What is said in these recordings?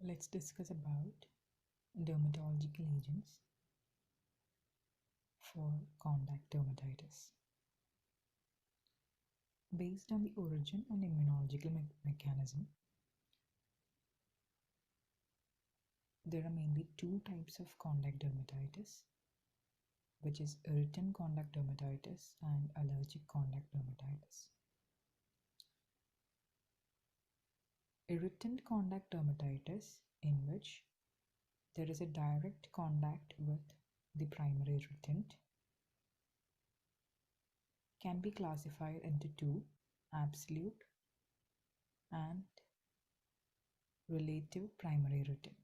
let's discuss about dermatological agents for contact dermatitis. Based on the origin and immunological mechanism, there are mainly two types of contact dermatitis, which is irritant contact dermatitis and allergic contact dermatitis. Irritant contact dermatitis, in which there is a direct contact with the primary irritant, can be classified into two: absolute and relative primary irritant.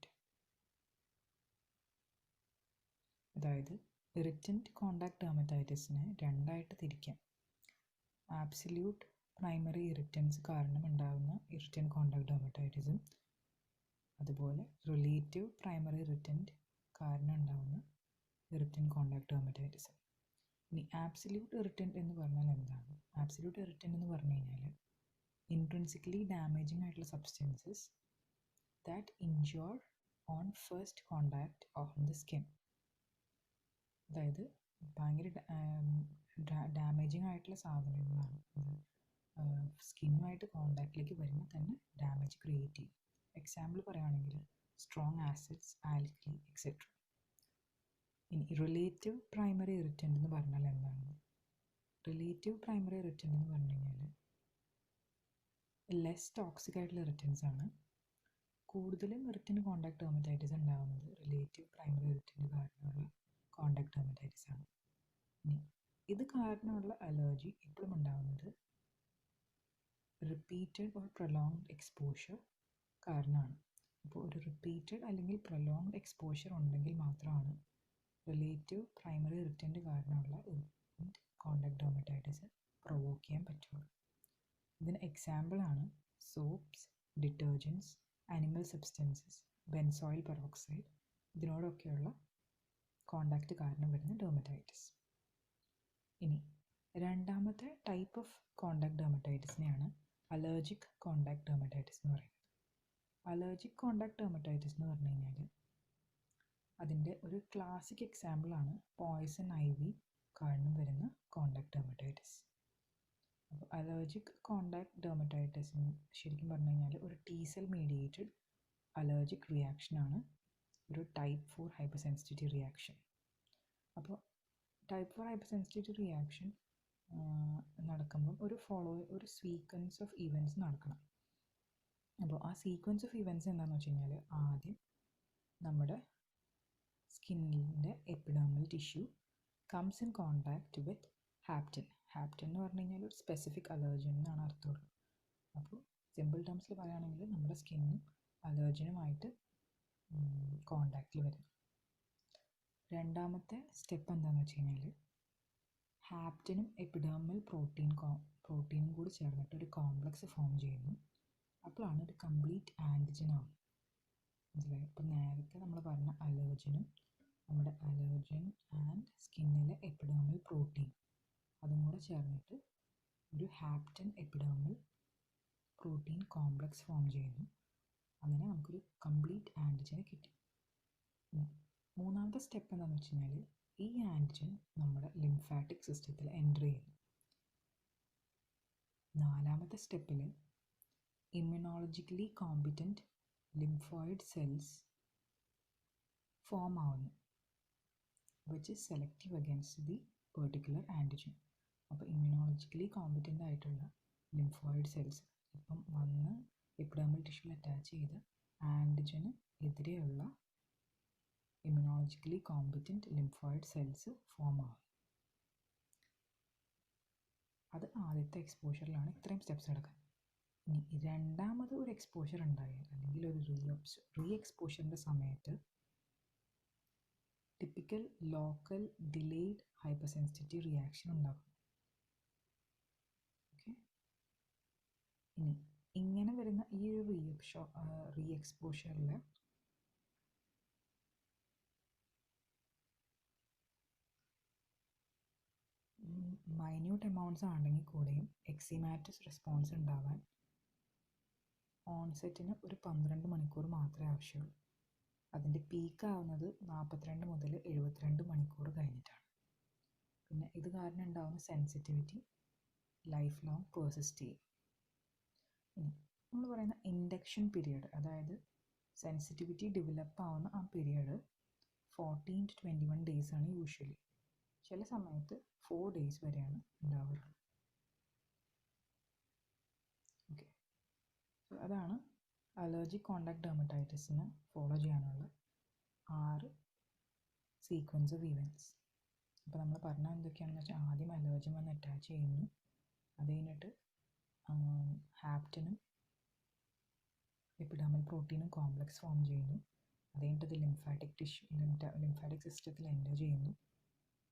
അതായത് ഇറിറ്റൻറ്റ് contact ഡെർമറ്റൈറ്റിസിനെ രണ്ടായിട്ട് തിരിക്കാം. Absolute primary ഇറിറ്റൻസ് കാരണം ഉണ്ടാകുന്ന ഇറിറ്റൻറ്റ് contact ഡെർമറ്റൈറ്റിസും അതുപോലെ relative primary ഇറിറ്റൻറ്റ് കാരണം ഉണ്ടാകുന്ന ഇറിറ്റൻറ്റ് contact ഡെർമറ്റൈറ്റിസും. ഇനി absolute ഇറിറ്റൻറ്റ് എന്ന് പറഞ്ഞാൽ എന്താണ്? ആബ്സല്യൂട്ട് ഇറിറ്റൻറ്റ് എന്ന് പറഞ്ഞു കഴിഞ്ഞാൽ ഇൻട്രിൻസിക്കലി ഡാമേജിങ് ആയിട്ടുള്ള substances that injure on first contact of the skin. അതായത് ഭയങ്കര ഡാമേജിങ് ആയിട്ടുള്ള സാധനങ്ങളാണ് സ്കിന്നുമായിട്ട് കോണ്ടാക്റ്റിലേക്ക് വരുമ്പോൾ തന്നെ ഡാമേജ് ക്രിയേറ്റ് ചെയ്യും. എക്സാമ്പിൾ പറയുകയാണെങ്കിൽ സ്ട്രോങ് ആസിഡ്സ്, ആൽക്കലി, എക്സെട്ര. ഇനി റിലേറ്റീവ് പ്രൈമറി ഇറിറ്റൻ്റ് എന്ന് പറഞ്ഞാൽ എന്താണ്? റിലേറ്റീവ് പ്രൈമറി ഇറിറ്റൻ്റ് എന്ന് പറഞ്ഞു കഴിഞ്ഞാൽ ലെസ് ടോക്സിക് ആയിട്ടുള്ള ഇറിറ്റൻസ് ആണ്. കൂടുതലും ഇറിറ്റൻറ്റ് കോണ്ടാക്ട് ഡെർമറ്റൈറ്റിസ് ഉണ്ടാകുന്നത് റിലേറ്റീവ് പ്രൈമറി ഇറിറ്റൻറ്റ് കാരണമുള്ള കോണ്ടാക്ട് ഡെർമറ്റൈറ്റിസ് ആണ്. ഇനി ഇത് കാരണമുള്ള അലർജി എപ്പോഴും ഉണ്ടാകുന്നത് റിപ്പീറ്റഡ് ഓർ പ്രൊലോങ്ഡ് എക്സ്പോഷർ കാരണമാണ്. അപ്പോൾ ഒരു റിപ്പീറ്റഡ് അല്ലെങ്കിൽ പ്രൊലോങ്ഡ് എക്സ്പോഷർ ഉണ്ടെങ്കിൽ മാത്രമാണ് റിലേറ്റീവ് പ്രൈമറി ഇറിറ്റൻറ്റ് കാരണമുള്ള ഇറിറ്റൻറ്റ് കോണ്ടാക്ട് ഡെർമറ്റൈറ്റിസ് പ്രൊവോക്ക് ചെയ്യാൻ പറ്റുള്ളൂ. ഇതിന് എക്സാമ്പിളാണ് soaps, detergents, animal substances, benzoyl peroxide, ഇതിനോടൊക്കെയുള്ള കോണ്ടാക്റ്റ് കാരണം വരുന്ന ഡെർമറ്റൈറ്റിസ്. ഇനി രണ്ടാമത്തെ ടൈപ്പ് ഓഫ് കോണ്ടാക്ട് ഡെർമറ്റൈറ്റിസിനെയാണ് അലർജിക് കോണ്ടാക്ട് ഡെർമറ്റൈറ്റിസ് എന്ന് പറയുന്നത്. അലർജിക് കോണ്ടാക്ട് ഡെർമറ്റൈറ്റിസ് എന്ന് പറഞ്ഞു കഴിഞ്ഞാൽ അതിൻ്റെ ഒരു ക്ലാസിക് എക്സാമ്പിളാണ് പോയ്സൺ ഐവി കാരണം വരുന്ന കോണ്ടാക്ട് ഡെർമറ്റൈറ്റിസ്. അപ്പോൾ അലർജിക് കോണ്ടാക്ട് ഡെർമറ്റൈറ്റിസിന് ശരിക്കും പറഞ്ഞു കഴിഞ്ഞാൽ ഒരു T സെൽ മീഡിയേറ്റഡ് അലർജിക് റിയാക്ഷനാണ് ഒരു ടൈപ്പ് 4 ഹൈപ്പർ സെൻസിറ്റിവിറ്റി റിയാക്ഷൻ. അപ്പോൾ ടൈപ്പ് 4 ഹൈപ്പർ സെൻസിറ്റിവിറ്റി റിയാക്ഷൻ നടക്കുമ്പോൾ ഒരു സീക്വൻസ് ഓഫ് ഇവൻറ്റ്സ് നടക്കണം. അപ്പോൾ ആ സീക്വൻസ് ഓഫ് ഇവൻറ്റ്സ് എന്താണെന്ന് വെച്ച് കഴിഞ്ഞാൽ ആദ്യം നമ്മുടെ സ്കിന്നിൻ്റെ epidermal tissue comes in contact with hapten. Hapten എന്ന് പറഞ്ഞു കഴിഞ്ഞാൽ ഒരു സ്പെസിഫിക് അലർജൻ എന്നാണ് അർത്ഥമുള്ളത്. അപ്പോൾ സിമ്പിൾ ടേംസിൽ പറയുകയാണെങ്കിൽ നമ്മുടെ സ്കിന്നും അലർജനുമായിട്ട് കോണ്ടാക്റ്റിൽ വരുന്നു. രണ്ടാമത്തെ സ്റ്റെപ്പ് എന്താണെന്ന് വെച്ച് കഴിഞ്ഞാൽ ഹാപ്റ്റനും എപ്പിഡെർമൽ പ്രോട്ടീനും കൂടി ചേർന്നിട്ട് ഒരു കോംപ്ലക്സ് ഫോം ചെയ്യുന്നു. അപ്പോഴാണ് ഒരു കംപ്ലീറ്റ് ആൻറ്റിജൻ ആവുന്നത്. മനസ്സിലായി? ഇപ്പോൾ നേരത്തെ നമ്മൾ പറഞ്ഞ അലർജനും നമ്മുടെ അലർജൻ ആൻഡ് സ്കിന്നിലെ എപ്പിഡെർമൽ പ്രോട്ടീൻ അതും കൂടെ ചേർന്നിട്ട് ഒരു ഹാപ്റ്റൻ എപ്പിഡെർമൽ പ്രോട്ടീൻ കോംപ്ലക്സ് ഫോം ചെയ്യുന്നു. അങ്ങനെ നമുക്കൊരു കംപ്ലീറ്റ് ആൻറ്റിജനെ കിട്ടി. മൂന്നാമത്തെ സ്റ്റെപ്പ് എന്താണെന്ന് വെച്ച് കഴിഞ്ഞാൽ ഈ ആൻറ്റിജൻ നമ്മുടെ ലിംഫാറ്റിക് സിസ്റ്റത്തിൽ എൻ്റർ ചെയ്യുന്നു. നാലാമത്തെ സ്റ്റെപ്പിൽ ഇമ്മ്യൂണോളജിക്കലി കോമ്പിറ്റൻറ്റ് ലിംഫോയിഡ് സെൽസ് ഫോം ആവുന്നു, which is selective against the particular antigen. അപ്പോൾ ഇമ്മ്യൂണോളജിക്കലി കോമ്പിറ്റൻ്റ് ആയിട്ടുള്ള ലിംഫോയിഡ് സെൽസ് ഇപ്പം വന്ന് എപ്പിഡെർമൽ ടിഷ്യൂവിൽ അറ്റാച്ച് ചെയ്ത് ആൻറ്റിജന് എതിരെയുള്ള ഇമ്മ്യൂണോളജിക്കലി കോമ്പിറ്റൻറ്റ് ലിംഫോയിഡ് സെൽസ് ഫോം ആവും. അത് ആദ്യത്തെ എക്സ്പോഷറിലാണ് ഇത്രയും സ്റ്റെപ്സ് നടക്കുന്നത്. ഇനി രണ്ടാമത് ഒരു എക്സ്പോഷർ ഉണ്ടായാൽ അല്ലെങ്കിൽ ഒരു റീ എക്സ്പോഷറിൻ്റെ സമയത്ത് typical local delayed hyper sensitivity reaction ഉണ്ടാകും. ഓക്കെ, ഇനി ഇങ്ങനെ വരുന്ന ഈ ഒരു റീ എക്സ്പോഷറിൽ മൈന്യൂട്ട് എമൗണ്ട്സ് ആണെങ്കിൽ കൂടെയും എക്സിമാറ്റസ് റെസ്പോൺസ് ഉണ്ടാവാൻ ഓൺസെറ്റിന് ഒരു 12 മണിക്കൂർ മാത്രമേ ആവശ്യമുള്ളൂ. അതിൻ്റെ പീക്ക് ആവുന്നത് 42 മുതൽ 72 മണിക്കൂർ കഴിഞ്ഞിട്ടാണ്. പിന്നെ ഇത് കാരണം ഉണ്ടാകുന്ന സെൻസിറ്റിവിറ്റി ലൈഫ് ലോങ് പേഴ്സിസ്റ്റ് ചെയ്യും. ഇനി നമ്മൾ പറയുന്ന ഇൻഡക്ഷൻ പീരിയഡ്, അതായത് സെൻസിറ്റിവിറ്റി ഡെവലപ്പ് ആവുന്ന ആ പീരിയഡ് 14 to 21 days ആണ് യൂഷ്വലി. ചില സമയത്ത് 4 days വരെയാണ് ഉണ്ടാവാറുള്ളത്. ഓക്കെ, സോ അതാണ് അലർജിക് കോണ്ടാക്ട് ഡെർമറ്റൈറ്റിസിന് ഫോളോ ചെയ്യാനുള്ള 6 സീക്വൻസ് ഓഫ് ഇവൻറ്റ്സ്. അപ്പോൾ നമ്മൾ പറഞ്ഞാൽ എന്തൊക്കെയാണെന്ന് വെച്ചാൽ, ആദ്യം അലർജി വന്ന് അറ്റാച്ച് ചെയ്യുന്നു, അത് കഴിഞ്ഞിട്ട് ഹാപ്റ്റിനും എപ്പിഡെർമൽ പ്രോട്ടീനും കോംപ്ലക്സ് ഫോം ചെയ്യുന്നു, അത് കഴിഞ്ഞിട്ട് ഇത് ലിംഫാറ്റിക് സിസ്റ്റത്തിൽ എൻ്റർ ചെയ്യുന്നു,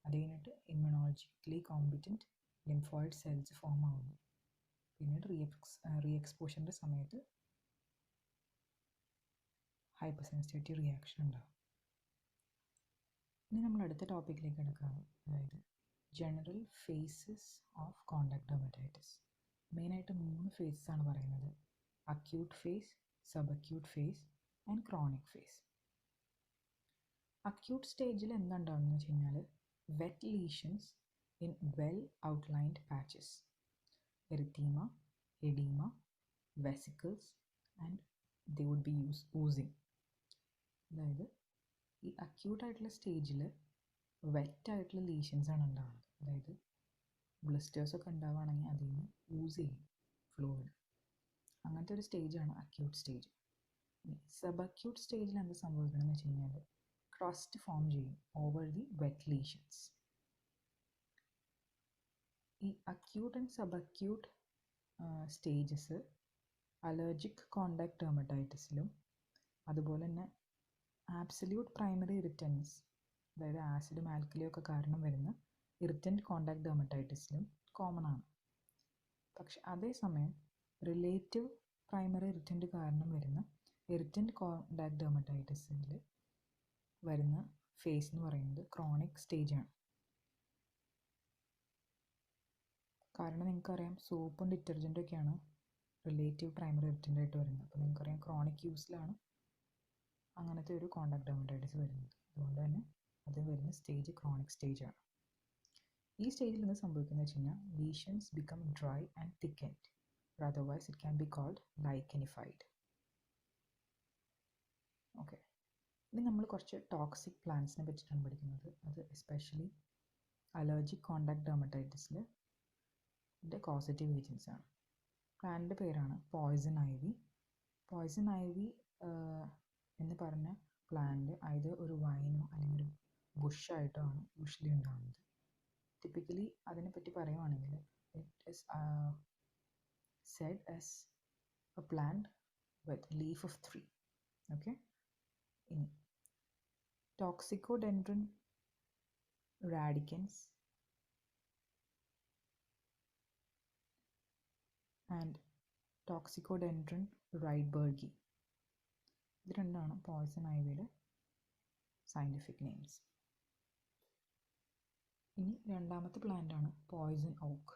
അത് കഴിഞ്ഞിട്ട് ഇമ്മ്യൂണോളജിക്കലി കോമ്പിറ്റൻറ്റ് ലിംഫോയിഡ് സെൽസ് ഫോം ആവുന്നു, പിന്നീട് റീ എക്സ്പോഷറിൻ്റെ സമയത്ത് ഹൈപ്പർ സെൻസിറ്റിവിറ്റി റിയാക്ഷൻ ഉണ്ടാകും. ഇനി നമ്മൾ അടുത്ത ടോപ്പിക്കിലേക്ക് കിടക്കുകയാണ്, അതായത് general phases of contact dermatitis. മെയിനായിട്ട് 3 ഫേസസ് ആണ് പറയുന്നത്: acute phase, sub acute phase and chronic phase. Acute സ്റ്റേജിൽ എന്താണ്ടാവുന്നത് വെച്ച് കഴിഞ്ഞാൽ, wet lesions in well outlined patches, erythema, oedema, vesicles and they would be oozing. അതായത് ഈ അക്യൂട്ടായിട്ടുള്ള സ്റ്റേജിൽ വെറ്റായിട്ടുള്ള ലീഷൻസ് ആണ് ഉണ്ടാവുന്നത്. അതായത് ബ്ലിസ്റ്റേഴ്സൊക്കെ ഉണ്ടാവുകയാണെങ്കിൽ അതിൽ നിന്ന് യൂസ് ചെയ്യും ഫ്ലൂയിഡ്. അങ്ങനത്തെ ഒരു സ്റ്റേജാണ് അക്യൂട്ട് സ്റ്റേജ്. സബ് അക്യൂട്ട് സ്റ്റേജിൽ എന്താ സംഭവിക്കണമെന്ന് വെച്ച് കഴിഞ്ഞാൽ, ക്രസ്റ്റ് ഫോം ചെയ്യും ഓവർ ദി വെറ്റ് ലീഷൻസ്. ഈ acute and sub acute stages allergic contact ഡെർമറ്റൈറ്റിസിലും അതുപോലെ തന്നെ ആബ്സല്യൂട്ട് പ്രൈമറി ഇറിറ്റൻസ്, അതായത് ആസിഡും ആൽക്കലിയും ഒക്കെ കാരണം വരുന്ന ഇറിറ്റൻറ്റ് കോണ്ടാക്ട് ഡെർമറ്റൈറ്റിസിലും കോമൺ ആണ്. പക്ഷെ അതേസമയം റിലേറ്റീവ് പ്രൈമറി ഇറിറ്റൻറ്റ് കാരണം വരുന്ന ഇറിറ്റൻറ്റ് കോണ്ടാക്ട് ഡെർമറ്റൈറ്റിസിൽ വരുന്ന ഫേസ് എന്ന് പറയുന്നത് ക്രോണിക് സ്റ്റേജാണ്. കാരണം നിങ്ങൾക്കറിയാം, സോപ്പും ഡിറ്റർജൻറ്റും ഒക്കെയാണ് റിലേറ്റീവ് പ്രൈമറി ഇറിറ്റൻ്റ് ആയിട്ട് വരുന്നത്. അപ്പോൾ നിങ്ങൾക്കറിയാം ക്രോണിക് യൂസിലാണ് അങ്ങനത്തെ ഒരു കോണ്ടാക്ട് ഡെർമറ്റൈറ്റിസ് വരുന്നത്. അതുകൊണ്ട് തന്നെ അത് വരുന്ന സ്റ്റേജ് ക്രോണിക് സ്റ്റേജാണ്. ഈ സ്റ്റേജിൽ എന്ത് സംഭവിക്കുന്നത് വെച്ച് കഴിഞ്ഞാൽ, lesions become dry and thickened, otherwise it can be called lichenified. Okay, ഇനി നമ്മൾ കുറച്ച് ടോക്സിക് പ്ലാന്റ്സിനെ പറ്റിയിട്ടാണ് പഠിക്കുന്നത്. അത് എസ്പെഷ്യലി അലർജിക് കോണ്ടാക്ട് ഡെർമറ്റൈറ്റിസിൽ കോസറ്റീവ് ഏജൻസ് ആണ്. പ്ലാന്റിൻ്റെ പേരാണ് പോയ്സൺ ഐവി. പോയ്സൺ ഐവി എന്ന് പറഞ്ഞ പ്ലാന്റ് ഇത് ഒരു വൈനോ അല്ലെങ്കിൽ ഒരു ബുഷായിട്ടോ ആണ് യൂഷ്വലി ഉണ്ടാകുന്നത്. ടിപ്പിക്കലി അതിനെപ്പറ്റി പറയുവാണെങ്കിൽ, it is said as a plant with leaf of 3. Okay, in Toxicodendron radicans and Toxicodendron rydbergii, ഇത് രണ്ടാണ് പോയ്സൺ ഐവിയുടെ സയൻറ്റിഫിക് നെയിംസ്. ഇനി രണ്ടാമത്തെ പ്ലാന്റാണ് പോയ്സൺ ഓക്ക്.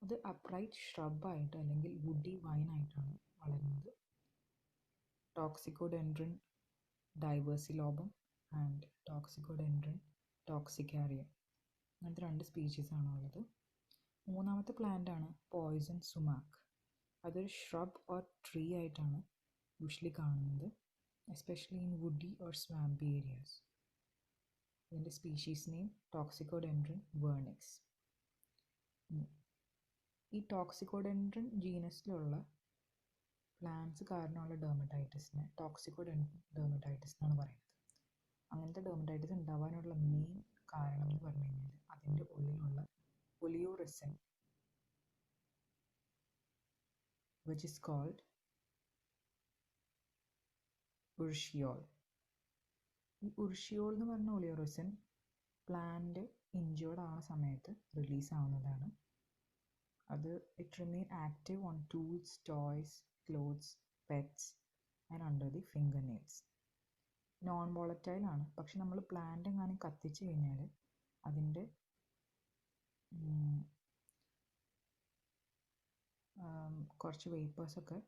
അത് അപ്രൈറ്റ് ഷ്രബായിട്ട് അല്ലെങ്കിൽ വുഡി വൈനായിട്ടാണ് വളരുന്നത്. ടോക്സിക്കോഡെൻഡ്രൻ ഡൈവേഴ്സിലോബം ആൻഡ് ടോക്സിക്കോഡെൻഡ്രൻ ടോക്സിക്കാരിയം, അങ്ങനത്തെ 2 സ്പീഷീസാണ് ഉള്ളത്. മൂന്നാമത്തെ പ്ലാന്റാണ് പോയ്സൺ സുമാക്ക്. അതൊരു ഷ്രബ് ഓർ ട്രീ ആയിട്ടാണ് യൂഷ്വലി കാണുന്നത്, especially in woody or swampy areas. ഇതിൻ്റെ സ്പീഷീസ് നെയിം ടോക്സിക്കോഡെൻഡ്രൻ വേർണിക്സ്. ഈ ടോക്സിക്കോഡെൻഡ്രൻ ജീനസിലുള്ള പ്ലാന്റ്സ് കാരണമുള്ള ഡെർമറ്റൈറ്റിസിനെ ടോക്സിക്കോഡെർമറ്റൈറ്റിസ് എന്നാണ് പറയുന്നത്. അങ്ങനത്തെ ഡെർമറ്റൈറ്റിസ് ഉണ്ടാവാനുള്ള മെയിൻ കാരണം എന്ന് പറഞ്ഞു കഴിഞ്ഞാൽ, അതിൻ്റെ ഉള്ളിലുള്ള ഒലിയോറിസിൻ which is called ഉർഷിയോൾ. ഈ ഉർഷിയോൾ എന്ന് പറഞ്ഞ ഒലിയോറിസിൻ പ്ലാന്റ് ഇഞ്ചേർഡ് ആവുന്ന സമയത്ത് റിലീസ് ആവുന്നതാണ്. അത് it remain active on tools, toys, clothes, pets and under the finger nails. Non volatile ആണ്, പക്ഷെ നമ്മൾ പ്ലാന്റ് എങ്ങാനും കത്തിച്ച് കഴിഞ്ഞാൽ അതിൻ്റെ കുറച്ച് വേപ്പേഴ്സൊക്കെ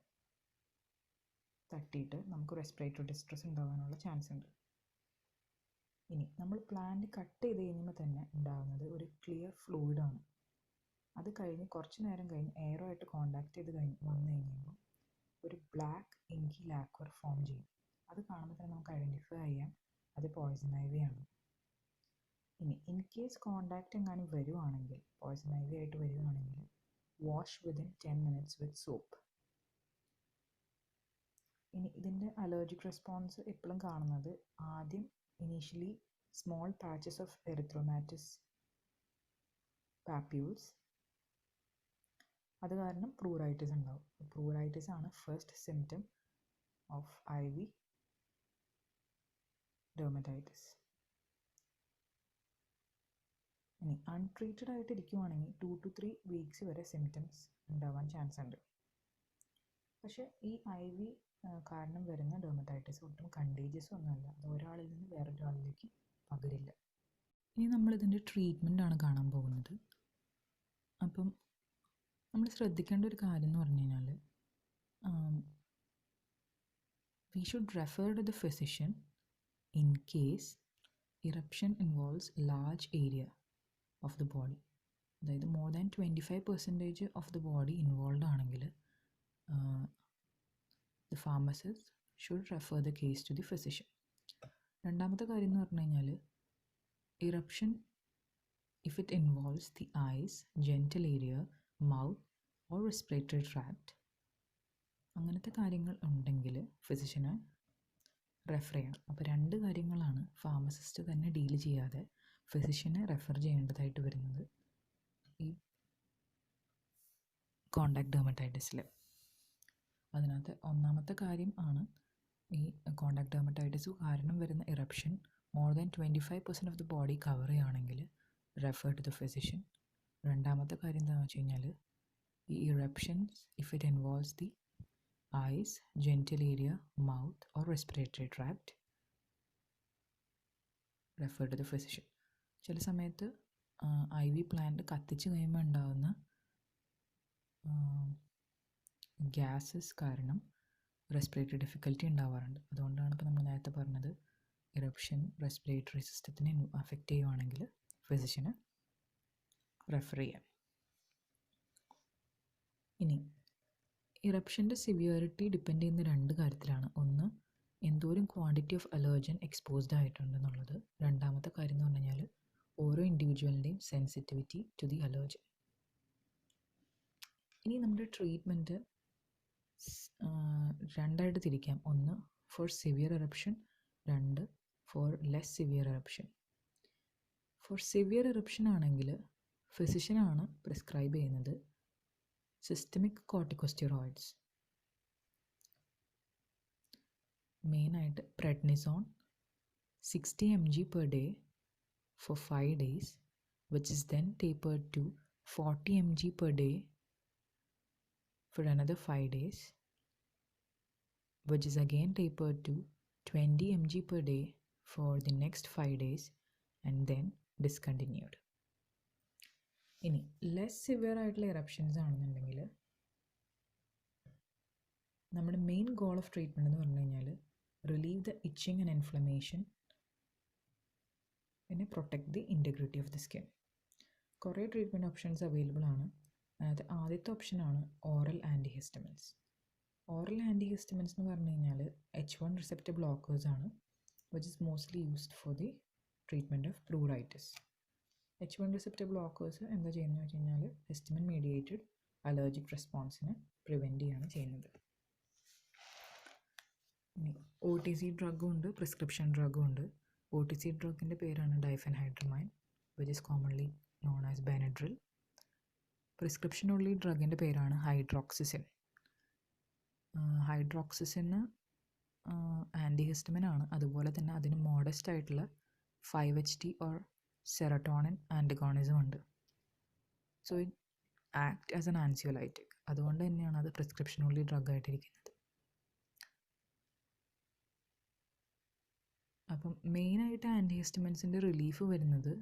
തട്ടിയിട്ട് നമുക്ക് റെസ്പിറേറ്ററി ഡിസ്ട്രസ് ഉണ്ടാകാനുള്ള ചാൻസ് ഉണ്ട്. ഇനി നമ്മൾ പ്ലാന്റ് കട്ട് ചെയ്ത് കഴിയുമ്പോൾ തന്നെ ഉണ്ടാകുന്നത് ഒരു ക്ലിയർ ഫ്ലൂയിഡാണ്. അത് കഴിഞ്ഞ് കുറച്ച് നേരം കഴിഞ്ഞ് എയറുമായിട്ട് കോണ്ടാക്ട് ചെയ്ത് വന്നു കഴിയുമ്പോൾ ഒരു ബ്ലാക്ക് ഇങ്കി ലാക്വർ ഫോം ചെയ്യും. അത് കാണുമ്പോൾ തന്നെ നമുക്ക് ഐഡൻറ്റിഫൈ ചെയ്യാം അത് പോയ്സൺ ഐവി ആണ്. ഇനി ഇൻ കേസ് കോണ്ടാക്റ്റ് എങ്ങാനും വരുവാണെങ്കിൽ, പോയ്സൺ ഐവി ആയിട്ട് വരുവാണെങ്കിൽ, wash within 10 minutes with soap. ഇനി ഇതിൻ്റെ അലർജിക് റെസ്പോൺസ് എപ്പോഴും കാണുന്നത് ആദ്യം initially small patches of erythematous papules, അത് കാരണം പ്രൂറൈറ്റിസ് ഉണ്ടാവും. പ്രൂറൈറ്റിസ് ആണ് first symptom of IV dermatitis. ഇനി അൺട്രീറ്റഡ് ആയിട്ട് ഇരിക്കുവാണെങ്കിൽ 2 to 3 weeks വരെ സിംറ്റംസ് ഉണ്ടാവാൻ ചാൻസ് ഉണ്ട്. പക്ഷേ ഈ IV കാരണം വരുന്ന ഡെർമറ്റൈറ്റിസ് ഒട്ടും കണ്ടീജിയസ് ഒന്നുമല്ല. അത് ഒരാളിൽ നിന്ന് വേറൊരാളിലേക്ക് പകരില്ല. ഇനി നമ്മളിതിൻ്റെ ട്രീറ്റ്മെൻ്റ് ആണ് കാണാൻ പോകുന്നത്. അപ്പം നമ്മൾ ശ്രദ്ധിക്കേണ്ട ഒരു കാര്യം എന്ന് പറഞ്ഞു കഴിഞ്ഞാൽ, we should refer to the physician in case eruption involves large area of the body. അതായത് more than 25% of the body involved ആണെങ്കിൽ the pharmacist should refer the case to the physician. രണ്ടാമത്തെ കാര്യം എന്ന് പറഞ്ഞു കഴിഞ്ഞാൽ, eruption if it involves the eyes, genital area, mouth or respiratory tract, അങ്ങനത്തെ കാര്യങ്ങൾ ഉണ്ടെങ്കിൽ ഫിസിഷ്യനെ റെഫർ ചെയ്യണം. അപ്പോൾ 2 കാര്യങ്ങളാണ് ഫാർമസിസ്റ്റ് തന്നെ ഡീൽ ചെയ്യാതെ ഫിസിഷ്യനെ റെഫർ ചെയ്യേണ്ടതായിട്ട് വരുന്നത് ഈ കോണ്ടാക്ട് ഡെർമറ്റൈറ്റിസിൽ. അതിനകത്ത് ഒന്നാമത്തെ കാര്യം ആണ് ഈ കോണ്ടാക്ട് ഡെർമറ്റൈറ്റിസ് കാരണം വരുന്ന eruption more than 25% of the body cover ചെയ്യുകയാണെങ്കിൽ റെഫർ ടു ദ ഫിസിഷ്യൻ. രണ്ടാമത്തെ കാര്യം എന്താണെന്ന് വെച്ച് കഴിഞ്ഞാൽ, ഈ eruptions if it involves the eyes, genital area, mouth or respiratory tract, refer to the physician. ചില സമയത്ത് IV പ്ലാന്റ് കത്തിച്ച് കഴിയുമ്പോൾ ഉണ്ടാകുന്ന ഗ്യാസസ് കാരണം റെസ്പിറേറ്ററി ഡിഫിക്കൽറ്റി ഉണ്ടാവാറുണ്ട്. അതുകൊണ്ടാണ് ഇപ്പോൾ നമ്മൾ നേരത്തെ പറഞ്ഞത് ഇറപ്ഷൻ റെസ്പിറേറ്ററി സിസ്റ്റത്തിനെ അഫക്റ്റ് ചെയ്യുവാണെങ്കിൽ ഫിസിഷ്യനെ റെഫർ ചെയ്യാം. ഇനി ഇറപ്ഷൻ്റെ സിവിയറിറ്റി ഡിപ്പെൻഡ് ചെയ്യുന്ന 2 കാര്യത്തിലാണ്. ഒന്ന്, എന്തോരം ക്വാണ്ടിറ്റി ഓഫ് അലർജൻ എക്സ്പോസ്ഡ് ആയിട്ടുണ്ടെന്നുള്ളത്. രണ്ടാമത്തെ കാര്യം എന്ന് പറഞ്ഞു കഴിഞ്ഞാൽ ഓരോ ഇൻഡിവിജ്വലിൻ്റെയും സെൻസിറ്റിവിറ്റി ടു ദി അലർജൻ. ഇനി നമ്മുടെ ട്രീറ്റ്മെൻറ്റ് 2ആയിട്ട് തിരിക്കാം. ഒന്ന് for severe eruption, 2 for less severe eruption. For severe eruption ആണെങ്കിൽ ഫിസിഷ്യനാണ് പ്രിസ്ക്രൈബ് ചെയ്യുന്നത് സിസ്റ്റമിക് കോർട്ടിക്കോസ്റ്റെറോയിഡ്സ്, മെയിനായിട്ട് prednisone 60 mg per day for 5 days, which is then tapered to 40 mg per day for another 5 days, which is again tapered to 20 mg per day for the next 5 days and then discontinued. ഇനി less severe ആയിട്ടുള്ള eruptions ആണെന്നുണ്ടെങ്കിൽ നമ്മുടെ main goal of treatment എന്ന് പറഞ്ഞു കഴിഞ്ഞാൽ relieve the itching and inflammation, പിന്നെ protect the integrity of the skin. കുറേ treatment options available ആണ്. അതായത് ആദ്യത്തെ ഓപ്ഷനാണ് ഓറൽ ആൻറ്റിഹിസ്റ്റമിൻസ്. ഓറൽ ആൻറ്റിഹിസ്റ്റമിൻസ് എന്ന് പറഞ്ഞു കഴിഞ്ഞാൽ H1 റിസപ്റ്റർ ബ്ലോക്കേഴ്സ് ആണ്, which is mostly used for the treatment of pruritus. H1 receptor blockers എന്താ ചെയ്യുന്നത് വെച്ച് കഴിഞ്ഞാൽ ഹിസ്റ്റമിൻ മീഡിയേറ്റഡ് അലർജിക് റെസ്പോൺസിനെ പ്രിവെൻറ്റ് ചെയ്യുകയാണ് ചെയ്യുന്നത്. OTC ഡ്രഗും ഉണ്ട്, പ്രിസ്ക്രിപ്ഷൻ ഡ്രഗും ഉണ്ട്. OTC ഡ്രഗിൻ്റെ പേരാണ് diphenhydramine, which is commonly known as Benadryl. Prescription ഉള്ള ഡ്രഗിൻ്റെ പേരാണ് ഹൈഡ്രോക്സിസിൻ. ഹൈഡ്രോക്സിസിന് ആൻറ്റിഹിസ്റ്റമിൻ ആണ്. അതുപോലെ തന്നെ അതിന് മോഡസ്റ്റ് ആയിട്ടുള്ള 5-HT ഓർ സെറട്ടോണിൻ ആൻറ്റഗോണിസം ഉണ്ട്. So it act as an anxiolytic. അതുകൊണ്ട് തന്നെയാണ് അത് പ്രിസ്ക്രിപ്ഷൻ ഉള്ള ഡ്രഗായിട്ടിരിക്കുന്നത്. അപ്പം മെയിനായിട്ട് ആൻറ്റിഹിസ്റ്റമിൻസിൻ്റെ റിലീഫ് വരുന്നത്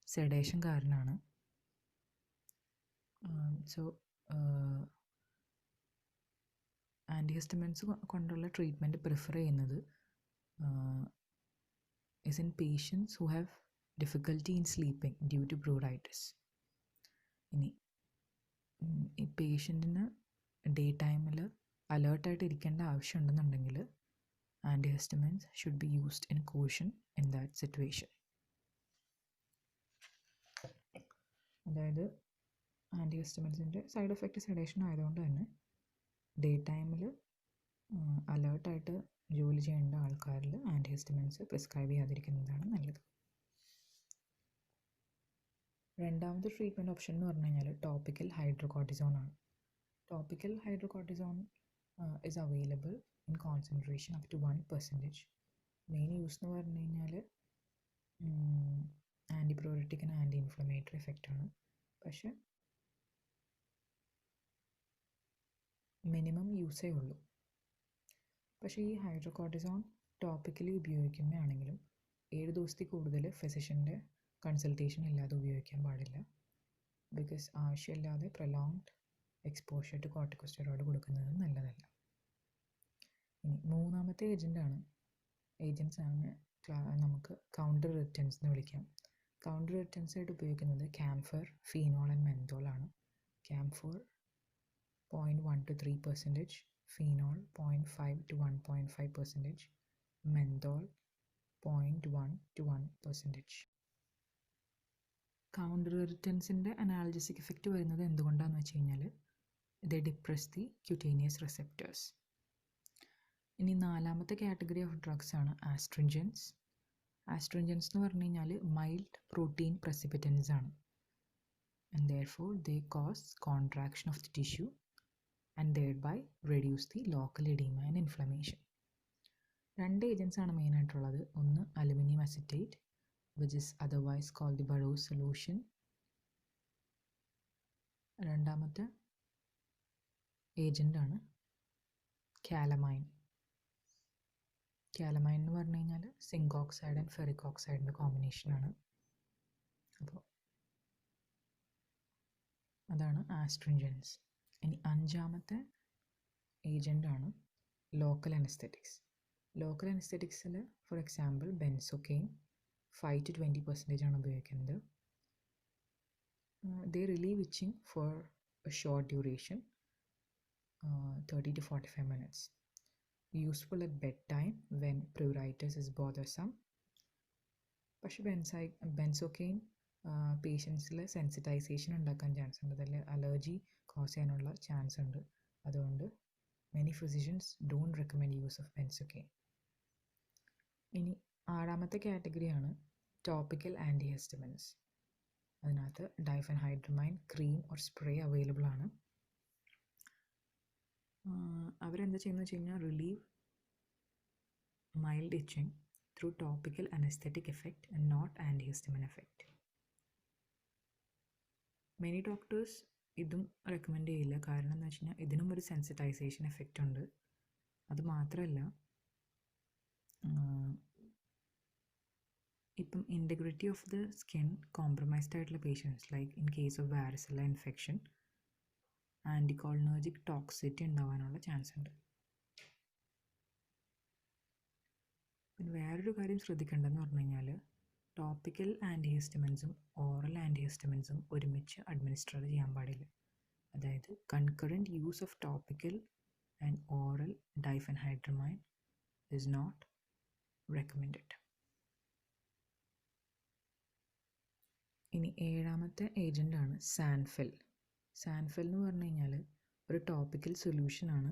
സെഡേഷൻ കാരണമാണ്. സോ ആൻറ്റിഹിസ്റ്റമിൻസ് കൊണ്ടുള്ള ട്രീറ്റ്മെൻറ്റ് പ്രിഫർ ചെയ്യുന്നത് is in patients who have difficulty in sleeping due to pruritus. ഇനി ഈ പേഷ്യൻറ്റിന് ഡേ ടൈമിൽ അലേർട്ടായിട്ട് ഇരിക്കേണ്ട ആവശ്യമുണ്ടെന്നുണ്ടെങ്കിൽ antihistamines should be used in caution in that situation. അതായത് ആൻറ്റിഹിസ്റ്റമിൻസിൻ്റെ സൈഡ് എഫക്റ്റ് സെഡേഷൻ ആയതുകൊണ്ട് തന്നെ ഡേ ടൈമിൽ അലേർട്ടായിട്ട് ജോലി ചെയ്യേണ്ട ആൾക്കാരിൽ ആൻറ്റിഹിസ്റ്റമിൻസ് പ്രിസ്ക്രൈബ് ചെയ്യാതിരിക്കുന്നതാണ് നല്ലത്. രണ്ടാമത്തെ ട്രീറ്റ്മെൻറ്റ് ഓപ്ഷൻ എന്ന് പറഞ്ഞു കഴിഞ്ഞാൽ ടോപ്പിക്കൽ ഹൈഡ്രോകോർട്ടിസോൺ ആണ്. Topical hydrocortisone is available in concentration up to 1%. Main use എന്ന് പറഞ്ഞു കഴിഞ്ഞാൽ ആൻറ്റിപ്രോറിറ്റിക് ആൻഡ് ആൻറ്റി ഇൻഫ്ലമേറ്ററി എഫക്റ്റാണ്. പക്ഷേ മിനിമം യൂസേ ഉള്ളൂ. പക്ഷേ ഈ ഹൈഡ്രോകോർട്ടിസോൺ ടോപ്പിക്കലി ഉപയോഗിക്കുന്നതാണെങ്കിലും 7 ദിവസത്തിൽ കൂടുതൽ ഫിസിഷ്യൻ്റെ കൺസൾട്ടേഷൻ ഇല്ലാതെ ഉപയോഗിക്കാൻ പാടില്ല. ബിക്കോസ് ആവശ്യമില്ലാതെ പ്രൊലോങ്ഡ് എക്സ്പോഷർ ടു കോർട്ടിക്കോസ്റ്റെറോയിഡ് കൊടുക്കുന്നത് നല്ലതല്ല. ഇനി മൂന്നാമത്തെ ഏജൻസ് ആണ് നമുക്ക് കൗണ്ടർ ഇറിറ്റൻസ് എന്ന് വിളിക്കാം. കൗണ്ടർ ഇറിറ്റൻസ് ആയിട്ട് ഉപയോഗിക്കുന്നത് ക്യാംഫർ, ഫീനോൾ ആൻഡ് മെന്തോൾ ആണ്. Camphor 0.1 to 3%, phenol 0.5 to 1.5%, menthol 0.1 to 1%. Counter ഇറിറ്റൻസിൻ്റെ അനാൽജസിക് എഫക്റ്റ് വരുന്നത് എന്തുകൊണ്ടാണെന്ന് വെച്ച് കഴിഞ്ഞാൽ ഇത് ഡിപ്രസ് ദി ക്യൂട്ടേനിയസ് റിസെപ്റ്റേഴ്സ്. ഇനി നാലാമത്തെ കാറ്റഗറി ഓഫ് ഡ്രഗ്സ് ആണ് ആസ്ട്രിഞ്ചൻസ്. ആസ്ട്രിഞ്ചൻസ് എന്ന് പറഞ്ഞു കഴിഞ്ഞാൽ മൈൽഡ് പ്രോട്ടീൻ പ്രസിപ്പിറ്റൻസ് ആണ്. And therefore they cause contraction of the tissue and thereby reduce the local edema and inflammation. 2 agents ആണ് മെയിനായിട്ടുള്ളത്. ഒന്ന് aluminium acetate, which is otherwise called the Burow's solution. രണ്ടാമത്തെ ഏജൻ്റാണ് കാലമൈൻ. കാലമൈൻ എന്ന് പറഞ്ഞു കഴിഞ്ഞാൽ സിങ്ക് ഓക്സൈഡ് ആൻഡ് ഫെറിക് ഓക്സൈഡിൻ്റെ കോമ്പിനേഷനാണ്. അപ്പോൾ അതാണ് ആസ്ട്രിഞ്ചൻസ്. ഇനി അഞ്ചാമത്തെ ഏജൻ്റാണ് ലോക്കൽ അനസ്തെറ്റിക്സ്. ലോക്കൽ അനസ്തെറ്റിക്സിൽ ഫോർ എക്സാമ്പിൾ ബെൻസോക്കെയിൻ 5 to 20% ആണ് ഉപയോഗിക്കുന്നത്. They relieve itching for a short duration, 30 to 45 minutes. Useful at bedtime when pruritus is bothersome. പക്ഷേ ബെൻസോക്കെയിൻ പേഷ്യൻസിൽ സെൻസിറ്റൈസേഷൻ ഉണ്ടാക്കാൻ ചാൻസ് ഉണ്ട്, അതിൽ അലർജി കോസ് ചെയ്യാനുള്ള ചാൻസ് ഉണ്ട്. അതുകൊണ്ട് many physicians don't recommend use of benzocaine. ഇനി ആറാമത്തെ കാറ്റഗറിയാണ് ടോപ്പിക്കൽ ആൻറ്റിഹിസ്റ്റമിൻസ്. അതിനകത്ത് diphenhydramine cream or spray available ആണ്. അവരെന്താ ചെയ്യുന്നത് വെച്ച് കഴിഞ്ഞാൽ relieve mild itching through topical anaesthetic effect and not antihistamine effect. Many doctors ഇതും റെക്കമെൻഡ് ചെയ്യില്ല. കാരണം എന്ന് വെച്ച് കഴിഞ്ഞാൽ ഇതിനും ഒരു സെൻസിറ്റൈസേഷൻ എഫക്റ്റ് ഉണ്ട്. അത് മാത്രമല്ല ഇപ്പം integrity of the skin compromised ആയിട്ടുള്ള patients like in case of varicella infection anticholinergic toxicity ഉണ്ടാവാനുള്ള ചാൻസ് ഉണ്ട്. പിന്നെ വേറൊരു കാര്യം ശ്രദ്ധിക്കേണ്ടതെന്ന് പറഞ്ഞു കഴിഞ്ഞാൽ ടോപ്പിക്കൽ ആൻറ്റിഹിസ്റ്റമിൻസും ഓറൽ ആൻറ്റിഹിസ്റ്റമിൻസും ഒരുമിച്ച് അഡ്മിനിസ്റ്റർ ചെയ്യാൻ പാടില്ല. അതായത് concurrent use of topical and oral diphenhydramine is not recommended. ഇനി ഏഴാമത്തെ ഏജൻ്റാണ് സാൻഫിൽ. സാൻഫിൽ എന്ന് പറഞ്ഞു കഴിഞ്ഞാൽ ഒരു ടോപ്പിക്കൽ സൊല്യൂഷനാണ്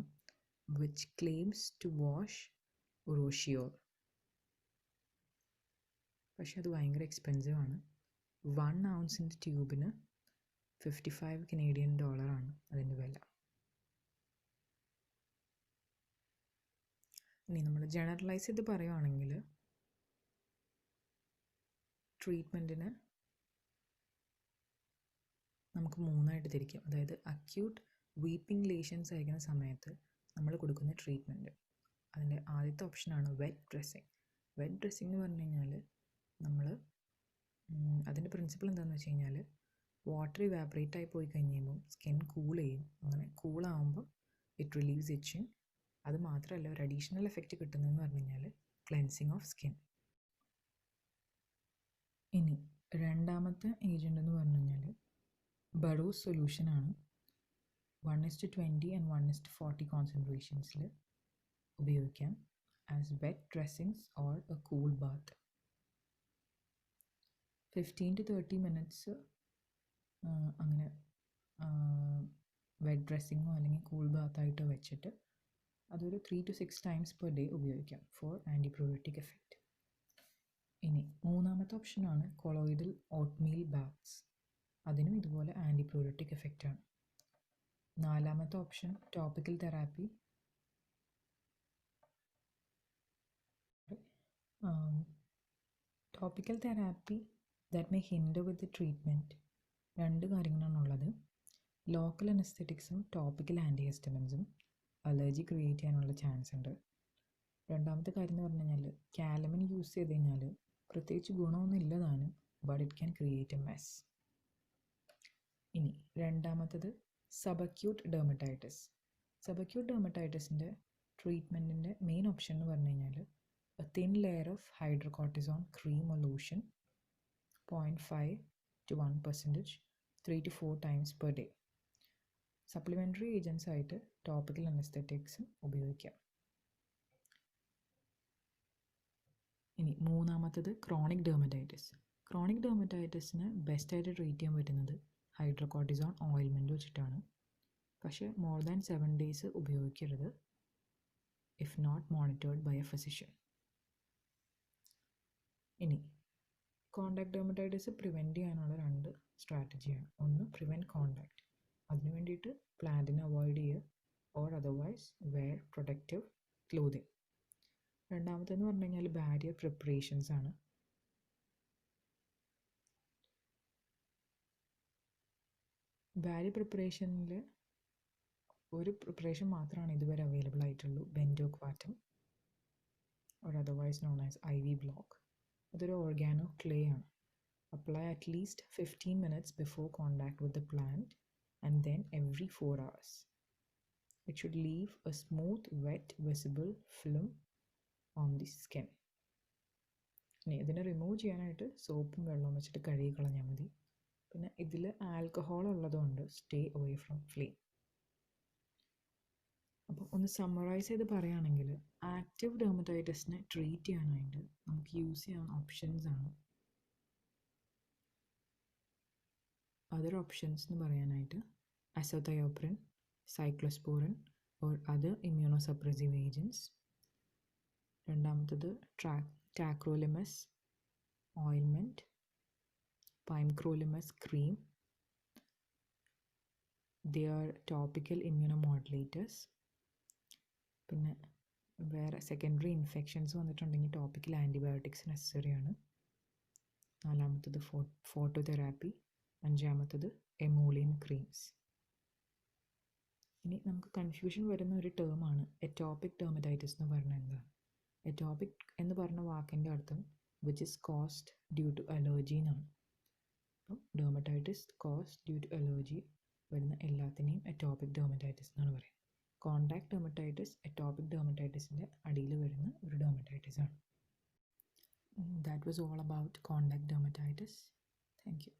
which claims to wash urushiol. പക്ഷെ അത് ഭയങ്കര എക്സ്പെൻസീവ് ആണ്. 1 ounce ട്യൂബിന് $55 ആണ് അതിൻ്റെ വില. ഇനി നമ്മൾ ജനറലൈസ് ചെയ്ത് പറയുവാണെങ്കിൽ ട്രീറ്റ്മെൻറ്റിന് നമുക്ക് 3ആയിട്ട് തിരിക്കാം. അതായത് അക്യൂട്ട് വീപ്പിംഗ് ലേഷൻസ് ആയിരിക്കുന്ന സമയത്ത് നമ്മൾ കൊടുക്കുന്ന ട്രീറ്റ്മെൻറ്റ്, അതിൻ്റെ ആദ്യത്തെ ഓപ്ഷനാണ് വെറ്റ് ഡ്രസ്സിങ്. വെറ്റ് ഡ്രസ്സിങ് എന്ന് പറഞ്ഞു കഴിഞ്ഞാൽ നമ്മൾ അതിൻ്റെ പ്രിൻസിപ്പിൾ എന്താണെന്ന് വെച്ച് കഴിഞ്ഞാൽ വാട്ടർ ഇവാപറേറ്റ് ആയി പോയി കഴിഞ്ഞ് കഴിയുമ്പം സ്കിൻ കൂൾ ചെയ്യും. അങ്ങനെ കൂളാകുമ്പം ഇറ്റ് റിലീവ്സ് ഇച്ചിങ് അത് മാത്രമല്ല ഒരു അഡീഷണൽ എഫക്റ്റ് കിട്ടുന്നതെന്ന് പറഞ്ഞു കഴിഞ്ഞാൽ ക്ലെൻസിങ് ഓഫ് സ്കിൻ. ഇനി രണ്ടാമത്തെ ഏജൻ്റ് എന്ന് പറഞ്ഞു കഴിഞ്ഞാൽ ബറോസ് സൊല്യൂഷനാണ്. 1:20 and 1:40 കോൺസെൻട്രേഷൻസിൽ ഉപയോഗിക്കാം as wet dressings or a cool bath. 15 to 30 minutes അങ്ങനെ വെറ്റ് ഡ്രസ്സിങ്ങോ അല്ലെങ്കിൽ കൂൾ ബാത്തായിട്ടോ വെച്ചിട്ട് അതൊരു 3 to 6 times per day ഉപയോഗിക്കാം ഫോർ ആൻറ്റിപ്രൊറോട്ടിക് എഫക്റ്റ്. ഇനി മൂന്നാമത്തെ ഓപ്ഷനാണ് കൊളോയിഡൽ ഓട്ട്മീൽ ബാത്ത്സ്. അതിനും ഇതുപോലെ ആൻറ്റിപ്രൊറോട്ടിക് എഫക്റ്റാണ്. നാലാമത്തെ option topical therapy. Topical therapy that may hinder with the treatment. രണ്ട് കാര്യങ്ങളാണുള്ളത്. ലോക്കൽ അനസ്തെറ്റിക്സും ടോപ്പിക്കൽ ആൻറ്റിഹിസ്റ്റമിൻസും അലർജി ക്രിയേറ്റ് ചെയ്യാനുള്ള ചാൻസ് ഉണ്ട്. രണ്ടാമത്തെ കാര്യം എന്ന് പറഞ്ഞു കഴിഞ്ഞാൽ കാലമിൻ യൂസ് ചെയ്ത് കഴിഞ്ഞാൽ പ്രത്യേകിച്ച് ഗുണമൊന്നും ഇല്ലതാനും, but it can create a mess. ഇനി രണ്ടാമത്തത് സബക്യൂട്ട് ഡെർമറ്റൈറ്റിസ്. സബക്യൂട്ട് ഡെർമറ്റൈറ്റിസിൻ്റെ ട്രീറ്റ്മെൻറ്റിൻ്റെ മെയിൻ ഓപ്ഷൻ എന്ന് പറഞ്ഞു കഴിഞ്ഞാൽ a thin layer of hydrocortisone cream or lotion 0.5 to 1%, 3 to 4 times per day. Supplementary agents ആയിട്ട് ടോപ്പിക്കൽ അനസ്തെറ്റിക്സും ഉപയോഗിക്കാം. ഇനി മൂന്നാമത്തത് ക്രോണിക് ഡെർമറ്റൈറ്റിസ്. ക്രോണിക് ഡെർമറ്റൈറ്റിസിന് ബെസ്റ്റായിട്ട് ട്രീറ്റ് ചെയ്യാൻ പറ്റുന്നത് ഹൈഡ്രോകോർട്ടിസോൺ ഓയിൽമെൻറ്റ് വെച്ചിട്ടാണ്. പക്ഷേ മോർ ദാൻ 7 days ഉപയോഗിക്കരുത് if not monitored by A physician. ഇനി കോണ്ടാക്ട് ഡെർമറ്റൈറ്റിസ് പ്രിവെൻറ്റ് ചെയ്യാനുള്ള 2 സ്ട്രാറ്റജിയാണ്. ഒന്ന് പ്രിവെൻറ്റ് കോണ്ടാക്ട്. അതിനു വേണ്ടിയിട്ട് പ്ലാന്റിനെ അവോയ്ഡ് ചെയ്യുക or otherwise wear protective clothing. രണ്ടാമത്തെന്ന് പറഞ്ഞു കഴിഞ്ഞാൽ ബാരിയർ പ്രിപ്പറേഷൻസ് ആണ്. ബാരിയർ പ്രിപ്പറേഷനിൽ ഒരു പ്രിപ്പറേഷൻ മാത്രമാണ് ഇതുവരെ അവൈലബിൾ ആയിട്ടുള്ളൂ, bentoquatam or otherwise known as IV block. അതൊരു ഓർഗാനോ ക്ലേ ആണ്. Apply at least 15 minutes before contact with the plant and then every 4 hours. It should leave a smooth wet visible film on the skin. ഇനി ഇതിനെ remove ചെയ്യാനായിട്ട് സോപ്പും വെള്ളവും വെച്ചിട്ട് കഴുകി കളഞ്ഞാൽ മതി. പിന്നെ ഇതിൽ ആൽക്കഹോൾ ഉള്ളതുകൊണ്ട് സ്റ്റേ അവേ ഫ്രം ഫ്ലെയിം. അപ്പോൾ ഒന്ന് സമ്മറൈസ് ചെയ്ത് പറയുകയാണെങ്കിൽ ആക്റ്റീവ് ഡെർമറ്റൈറ്റിസിനെ ട്രീറ്റ് ചെയ്യാനായിട്ട് നമുക്ക് യൂസ് ചെയ്യാവുന്ന ഓപ്ഷൻസ് ആണ്. അതർ ഓപ്ഷൻസ് എന്ന് പറയാനായിട്ട് azathioprine, cyclosporine or other immunosuppressive agents. രണ്ടാമത്തത് tacrolimus ointment, pimecrolimus cream. They are topical immunomodulators. പിന്നെ വേറെ സെക്കൻഡറി ഇൻഫെക്ഷൻസ് വന്നിട്ടുണ്ടെങ്കിൽ ടോപ്പിക്കൽ ആൻറ്റിബയോട്ടിക്സ് നെസസറിയാണ്. നാലാമത്തത് ഫോട്ടോതെറാപ്പി. അഞ്ചാമത്തത് എമോളിയൻ ക്രീംസ്. ഇനി നമുക്ക് കൺഫ്യൂഷൻ വരുന്ന ഒരു ടേമാണ് എറ്റോപിക് ഡെർമറ്റൈറ്റിസ് എന്ന് പറഞ്ഞാൽ എന്താണ്. എറ്റോപിക് എന്ന് പറഞ്ഞ വാക്കിൻ്റെ അർത്ഥം which is caused due to allergy എന്നാണ്. അപ്പം dermatitis caused due to allergy വരുന്ന എല്ലാത്തിനെയും എറ്റോപിക് ഡെർമറ്റൈറ്റിസ് എന്നാണ് പറയുന്നത്. കോണ്ടാക്ട് ഡെർമറ്റൈറ്റിസ് എറ്റോപിക് ഡെർമറ്റൈറ്റിസിൻ്റെ അടിയിൽ വരുന്ന ഒരു ഡെർമറ്റൈറ്റിസ് ആണ്. That was all about contact dermatitis. Thank you.